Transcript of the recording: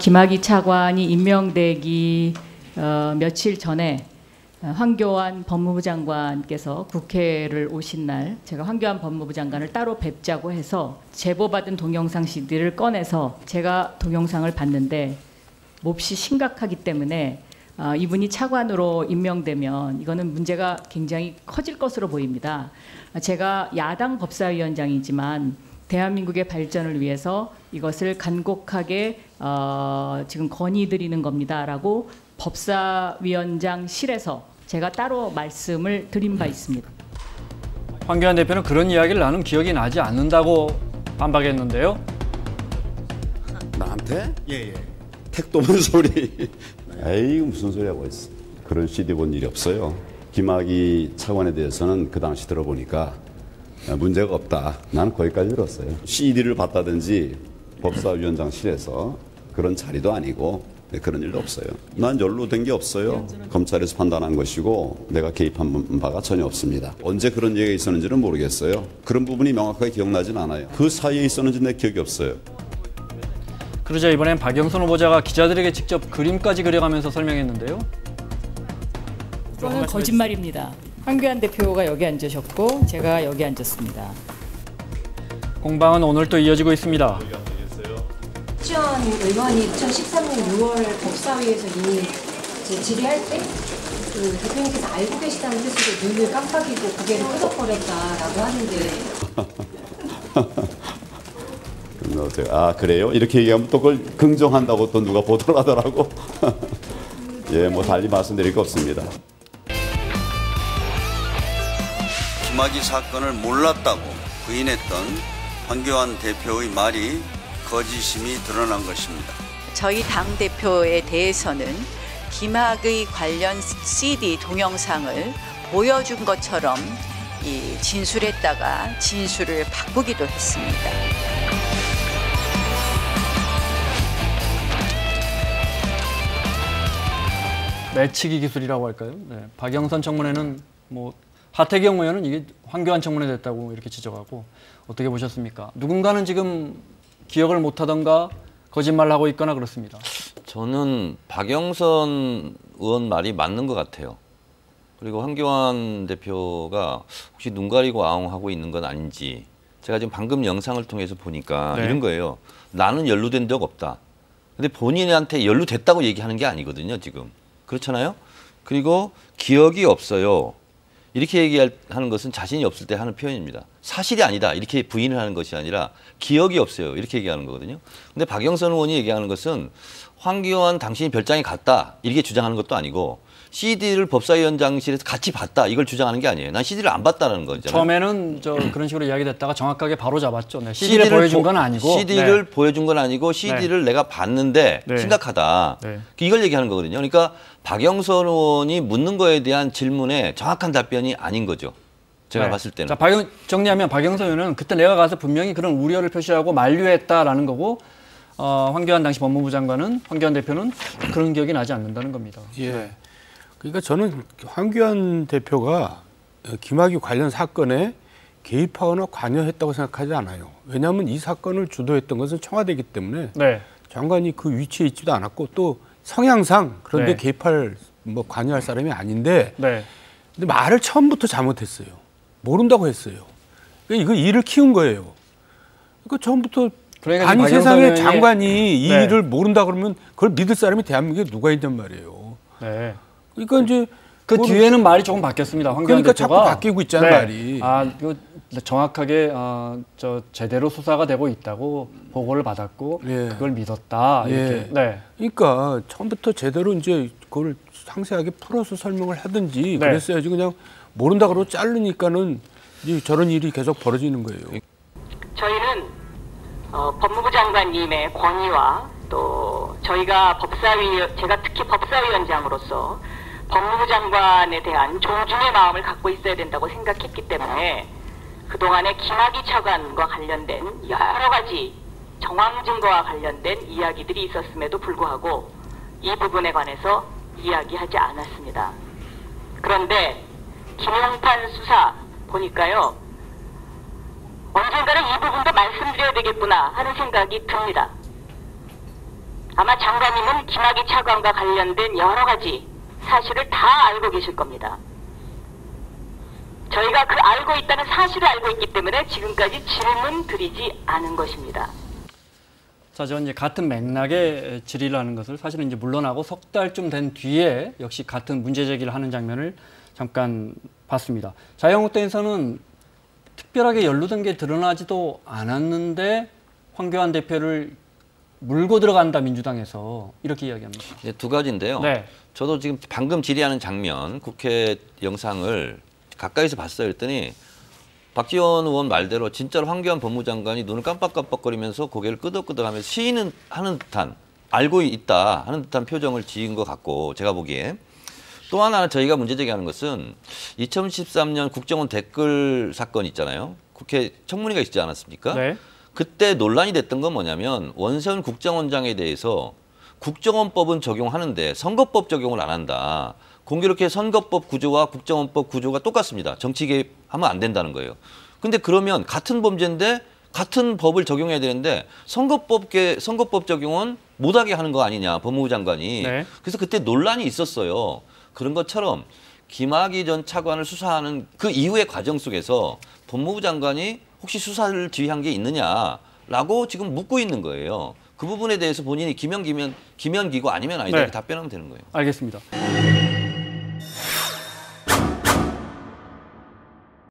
김학의 차관이 임명되기 며칠 전에 황교안 법무부 장관께서 국회를 오신 날 제가 황교안 법무부 장관을 따로 뵙자고 해서 제보받은 동영상 CD를 꺼내서 제가 동영상을 봤는데 몹시 심각하기 때문에 이분이 차관으로 임명되면 이거는 문제가 굉장히 커질 것으로 보입니다. 제가 야당 법사위원장이지만 대한민국의 발전을 위해서 이것을 간곡하게 지금 건의드리는 겁니다라고 법사위원장실에서 제가 따로 말씀을 드린 바 있습니다. 황교안 대표는 그런 이야기를 나눈 기억이 나지 않는다고 반박했는데요. 나한테? 예. 택도 없는 소리. 에이, 무슨 소리 하고 있어. 그런 CD 본 일이 없어요. 김학의 차관에 대해서는 그 당시 들어보니까 문제가 없다. 나는 거기까지 들었어요. CD를 봤다든지 법사위원장실에서 그런 자리도 아니고 그런 일도 없어요. 난 연루된 게 없어요. 검찰에서 판단한 것이고 내가 개입한 바가 전혀 없습니다. 언제 그런 얘기가 있었는지는 모르겠어요. 그런 부분이 명확하게 기억나진 않아요. 그 사이에 있었는지 내 기억이 없어요. 그러자 이번엔 박영선 후보자가 기자들에게 직접 그림까지 그려가면서 설명했는데요. 그거는 거짓말입니다. 황교안 대표가 여기 앉으셨고 제가 여기 앉았습니다. 공방은 오늘 또 이어지고 있습니다. 박지원 의원이 2013년 6월 법사위에서 이미 질의할 때 그 대표님께서 알고 계시다는 뜻으로 눈을 깜빡이고 고개를 끄덕거렸다라고 하는데 그래요? 이렇게 얘기하면 또 그걸 긍정한다고 또 누가 보도를 하더라고. 예, 뭐 달리 말씀드릴 거 없습니다. 김학의 사건을 몰랐다고 부인했던 황교안 대표의 말이 거짓임이 드러난 것입니다. 저희 당대표에 대해서는 김학의 관련 CD 동영상을 보여준 것처럼 진술했다가 진술을 바꾸기도 했습니다. 매치기 기술이라고 할까요? 네. 박영선 청문회는 하태경 의원은 이게 황교안 청문회 됐다고 이렇게 지적하고 어떻게 보셨습니까? 누군가는 지금 기억을 못하던가 거짓말을 하고 있거나 그렇습니다. 저는 박영선 의원 말이 맞는 것 같아요. 그리고 황교안 대표가 혹시 눈 가리고 아웅하고 있는 건 아닌지 제가 지금 방금 영상을 통해서 보니까 이런 거예요. 나는 연루된 적 없다. 근데 본인한테 연루됐다고 얘기하는 게 아니거든요, 지금. 그렇잖아요? 그리고 기억이 없어요. 이렇게 얘기하는 것은 자신이 없을 때 하는 표현입니다. 사실이 아니다. 이렇게 부인을 하는 것이 아니라 기억이 없어요. 이렇게 얘기하는 거거든요. 근데 박영선 의원이 얘기하는 것은 황교안 당신이 별장에 갔다. 이렇게 주장하는 것도 아니고 CD를 법사위원장실에서 같이 봤다. 이걸 주장하는 게 아니에요. 난 CD를 안 봤다는 거잖아요. 처음에는 그런 식으로 이야기됐다가 정확하게 바로 잡았죠. 네. CD를 보여준 건 아니고. CD를 보여준 건 아니고 CD를 내가 봤는데 심각하다. 이걸 얘기하는 거거든요. 그러니까 박영선 의원이 묻는 거에 대한 질문에 정확한 답변이 아닌 거죠. 제가 봤을 때는. 자, 정리하면 박영선 의원은 그때 내가 가서 분명히 그런 우려를 표시하고 만류했다라는 거고 황교안 당시 법무부 장관은 황교안 대표는 그런 기억이 나지 않는다는 겁니다. 예. 그러니까 저는 황교안 대표가 김학의 관련 사건에 개입하거나 관여했다고 생각하지 않아요. 왜냐하면 이 사건을 주도했던 것은 청와대이기 때문에 장관이 그 위치에 있지도 않았고 또 성향상 그런데 개입할 관여할 사람이 아닌데 근데 말을 처음부터 잘못했어요. 모른다고 했어요. 그러니까 이거 일을 키운 거예요. 그러니까 처음부터 아니 세상에 장관이 이 일을 모른다 그러면 그걸 믿을 사람이 대한민국에 누가 있냔 말이에요. 그러니까 이제 그 뒤에는 말이 조금 바뀌었습니다. 황교안 그러니까 대표가 자꾸 바뀌고 있잖아요, 말이. 이거 정확하게 제대로 수사가 되고 있다고 보고를 받았고 그걸 믿었다. 이렇게. 그러니까 처음부터 제대로 이제 그걸 상세하게 풀어서 설명을 하든지 그랬어야지 그냥 모른다 그러고 자르니까는 이제 저런 일이 계속 벌어지는 거예요. 저희는 법무부 장관님의 권위와 또 제가 특히 법사위원장으로서 법무부 장관에 대한 존중의 마음을 갖고 있어야 된다고 생각했기 때문에 그동안의 김학의 차관과 관련된 여러 가지 정황 증거와 관련된 이야기들이 있었음에도 불구하고 이 부분에 관해서 이야기하지 않았습니다. 그런데 김용판 수사 보니까요. 언젠가는 이 부분도 말씀드려야 되겠구나 하는 생각이 듭니다. 아마 장관님은 김학의 차관과 관련된 여러 가지 사실을 다 알고 계실 겁니다. 저희가 그 알고 있다는 사실을 알고 있기 때문에 지금까지 질문 드리지 않은 것입니다. 자, 저 이제 같은 맥락의 질의를 하는 것을 사실은 이제 물러나고 석 달쯤 된 뒤에 역시 같은 문제 제기를 하는 장면을 잠깐 봤습니다. 자유한국당에서는 특별하게 연루된 게 드러나지도 않았는데 황교안 대표를 물고 들어간다, 민주당에서 이렇게 이야기합니다. 네, 두 가지인데요. 네. 저도 지금 방금 질의하는 장면, 국회 영상을 가까이서 봤어요. 그랬더니 박지원 의원 말대로 진짜로 황교안 법무장관이 눈을 깜빡깜빡거리면서 고개를 끄덕끄덕하면서 시인은 하는 듯한, 알고 있다 하는 듯한 표정을 지은 것 같고, 제가 보기에 또 하나 저희가 문제 제기하는 것은 2013년 국정원 댓글 사건 있잖아요. 국회 청문회가 있지 않았습니까? 네. 그때 논란이 됐던 건 뭐냐면 원세훈 국정원장에 대해서 국정원법은 적용하는데 선거법 적용을 안 한다. 공교롭게 선거법 구조와 국정원법 구조가 똑같습니다. 정치 개입하면 안 된다는 거예요. 근데 그러면 같은 범죄인데 같은 법을 적용해야 되는데 선거법 적용은 못하게 하는 거 아니냐, 법무부 장관이. 네. 그래서 그때 논란이 있었어요. 그런 것처럼 김학의 전 차관을 수사하는 그 이후의 과정 속에서 법무부 장관이 혹시 수사를 지휘한 게 있느냐라고 지금 묻고 있는 거예요. 그 부분에 대해서 본인이 기면 기고 아니면 아니다, 네. 이렇게 답변하면 되는 거예요. 알겠습니다.